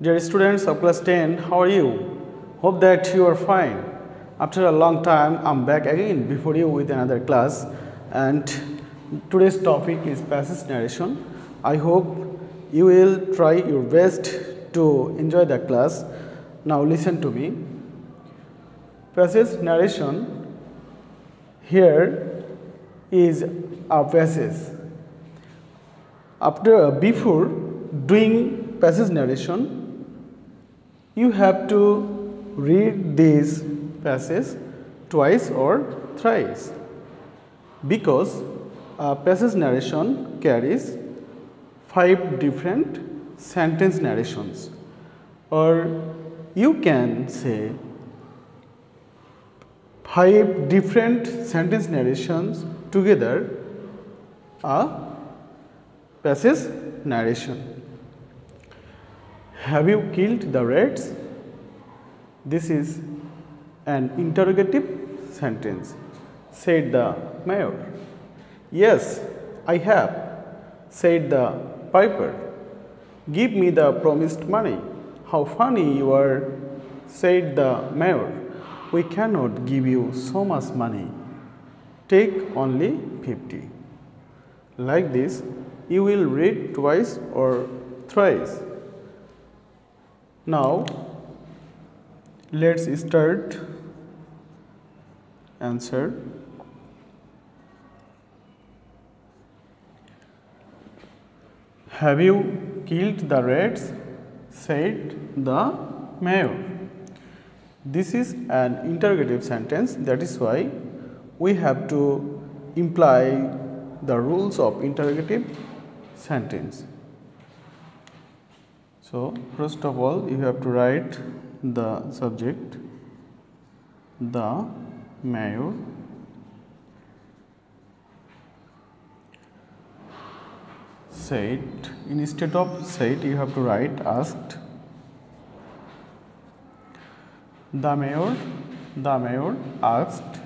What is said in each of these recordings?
Dear students of class 10, how are you? Hope that you are fine. After a long time, I'm back again before you with another class, and today's topic is passage narration. I hope you will try your best to enjoy the class. Now listen to me. Passage narration. Here is a passage. Before doing passage narration, you have to read this passage twice or thrice, because a passage narration carries 5 different sentence narrations, or you can say 5 different sentence narrations together a passage narration. Have you killed the rats? This is an interrogative sentence, said the mayor. Yes, I have, said the piper. Give me the promised money. How funny you are, said the mayor. We cannot give you so much money. Take only 50. Like this, you will read twice or thrice. Now, let's start answer. Have you killed the rats? Said the mayor. This is an interrogative sentence, that is why we have to imply the rules of interrogative sentence. So, first of all, you have to write the subject, the mayor, said. Instead of said, you have to write asked. The mayor asked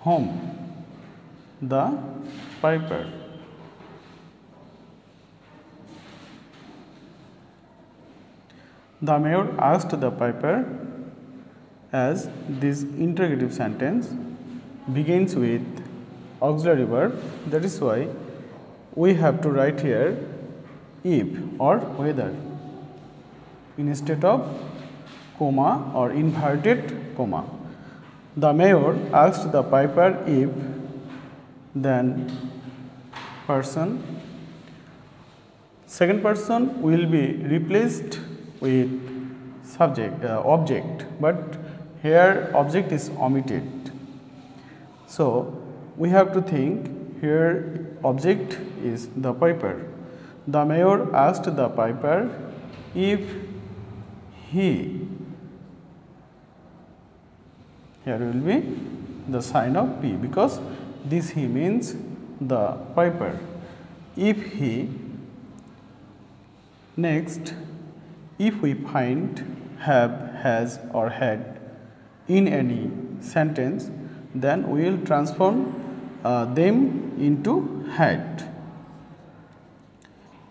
whom? The piper. The mayor asked the piper, as this interrogative sentence begins with auxiliary verb, that is why we have to write here if or whether instead of comma or inverted comma. The mayor asked the piper if, then person. Second person will be replaced with subject object, but here object is omitted. So we have to think here object is the piper. The mayor asked the piper if he, here will be the sign of P, because this he means the piper. If he. Next, if we find have, has or had in any sentence, then we will transform them into had.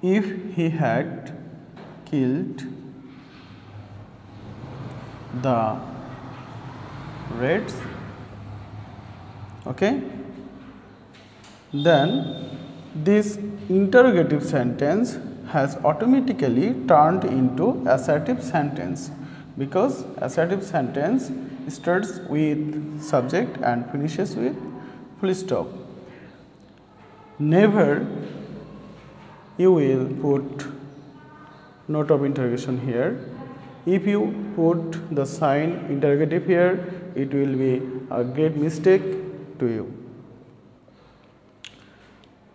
If he had killed the rats, okay, then this interrogative sentence has automatically turned into assertive sentence, because assertive sentence starts with subject and finishes with full stop. Never you will put note of interrogation here. If you put the sign interrogative here, it will be a great mistake to you.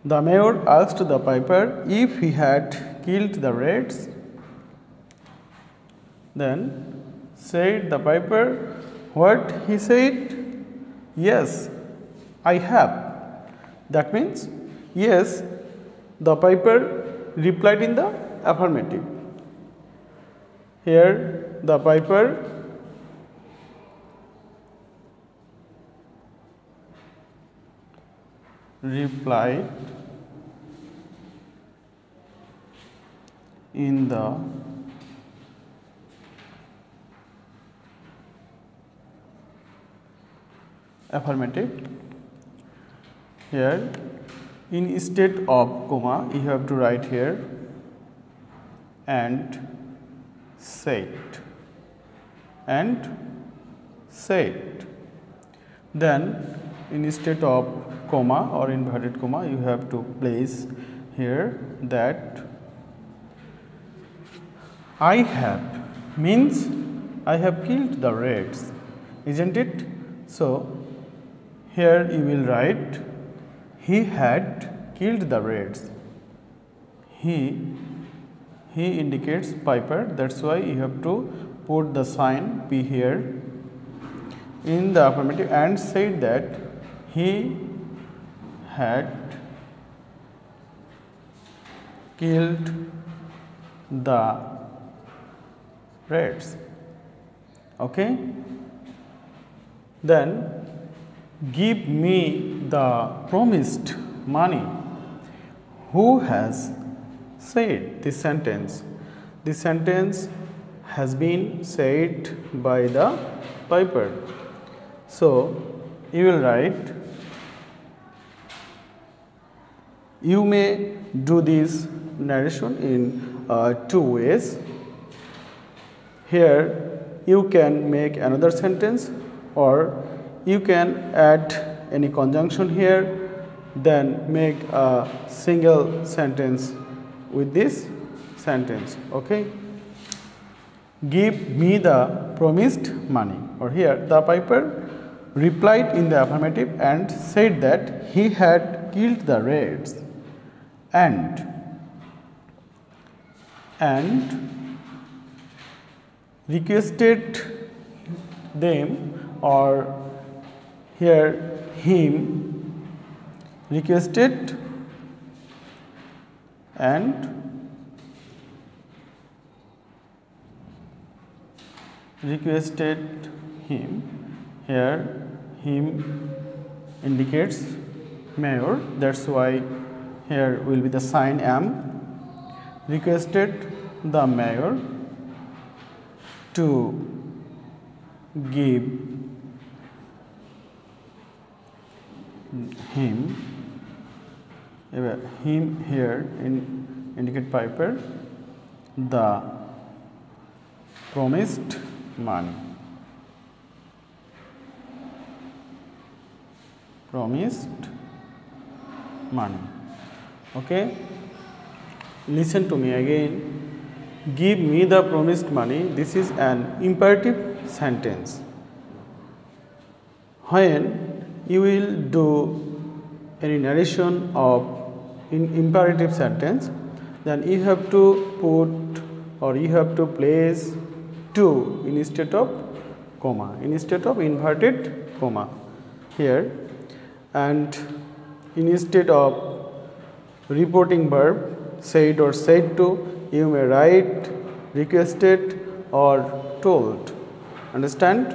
The mayor asked the piper if he had killed the rats. Then said the piper, what? He said, yes, I have. That means, yes, the piper replied in the affirmative. Here the piper replied in the affirmative. Here instead of comma you have to write here and said, and said. Then instead of comma or inverted comma you have to place here that I have means I have killed the rats, isn't it? So here you will write he had killed the rats. He indicates Piper, that's why you have to put the sign P here in the affirmative and say that he had killed the rats. Okay, then give me the promised money. Who has said this sentence? This sentence has been said by the Piper. So you will write, you may do this narration in two ways. Here you can make another sentence, or you can add any conjunction here, then make a single sentence with this sentence. Okay, give me the promised money. Or here the Piper replied in the affirmative and said that he had killed the rats and requested them, or here him requested and requested him. Here him indicates mayor, that's why here will be the sign M. Requested the mayor to give him here indicate Piper the promised money. Promised money. Okay, listen to me again. Give me the promised money. This is an imperative sentence. When you will do any narration of imperative sentence, then you have to put, or you have to place to instead of comma, instead of inverted comma here, and instead of reporting verb said or said to, you may write requested or told. Understand?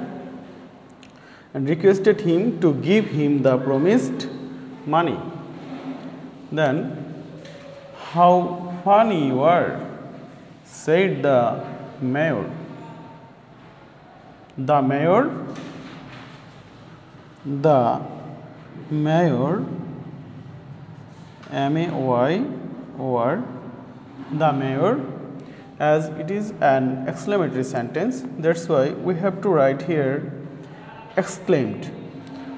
And requested him to give him the promised money. Then, how funny you are, said the mayor. The mayor, M-A-Y-O-R, the mayor, as it is an exclamatory sentence, that's why we have to write here exclaimed.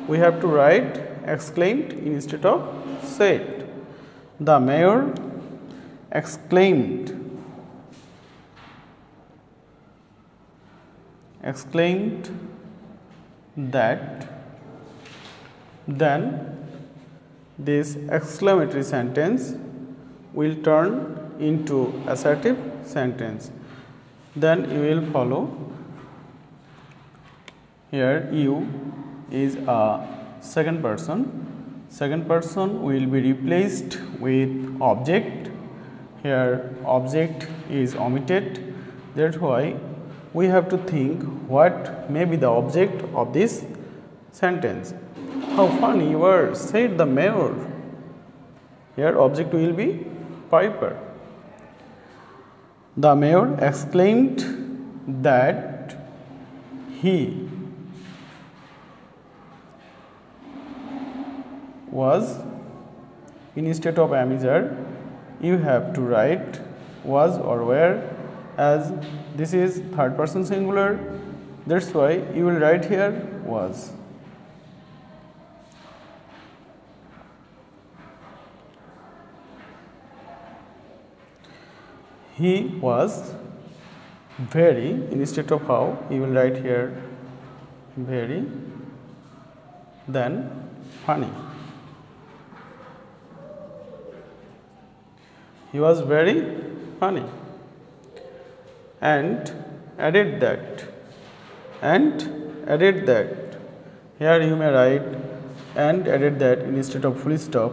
We have to write exclaimed instead of said. The mayor exclaimed that. Then this exclamatory sentence will turn into assertive sentence. Then you will follow. Here you is a second person. Second person will be replaced with object. Here object is omitted. That's why we have to think what may be the object of this sentence. How funny you are, said the mayor. Here object will be Piper. The mayor exclaimed that he was. Instead of am is are, you have to write was or were, as this is third person singular. That's why you will write here was. He was very. Instead of how, you will write here very, then funny. He was very funny. And added that. Here you may write and added that instead of full stop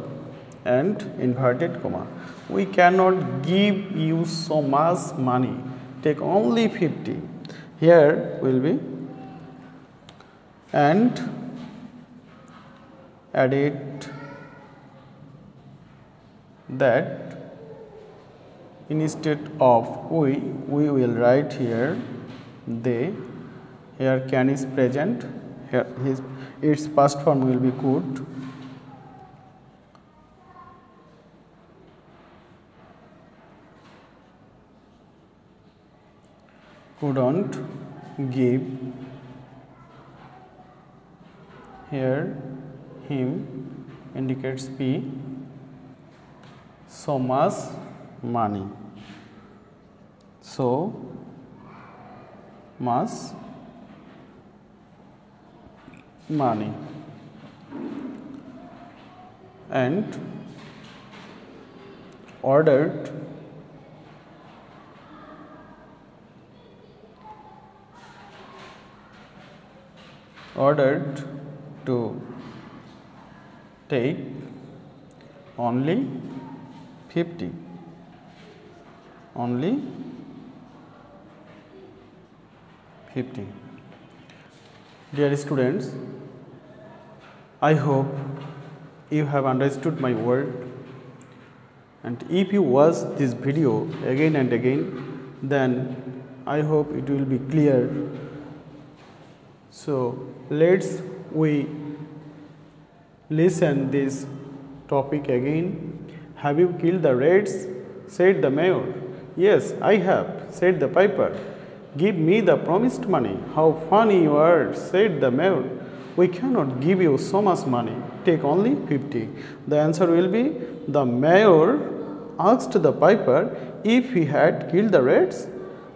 and inverted comma. We cannot give you so much money. Take only 50. Here will be and added that instead of we will write here they. Here can is present. Here its past form will be could. Couldn't give. Here him indicates P. So much money. So much money. And ordered to take only 50. Only 50. Dear students, I hope you have understood my word, and if you watch this video again and again, then I hope it will be clear. So let's we listen this topic again. Have you killed the rats? Said the mayor. Yes, I have, said the piper. Give me the promised money. How funny you are, said the mayor. We cannot give you so much money. Take only 50. The answer will be the mayor asked the piper if he had killed the rats.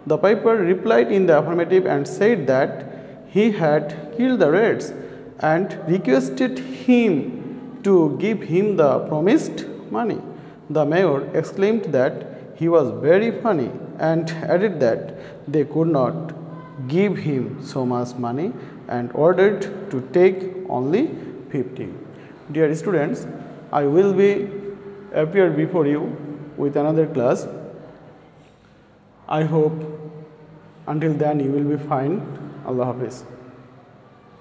The piper replied in the affirmative and said that he had killed the rats and requested him to give him the promised money. The mayor exclaimed that he was very funny and added that they could not give him so much money and ordered to take only 50. Dear students, I will be appear before you with another class. I hope until then you will be fine. Allah Hafiz.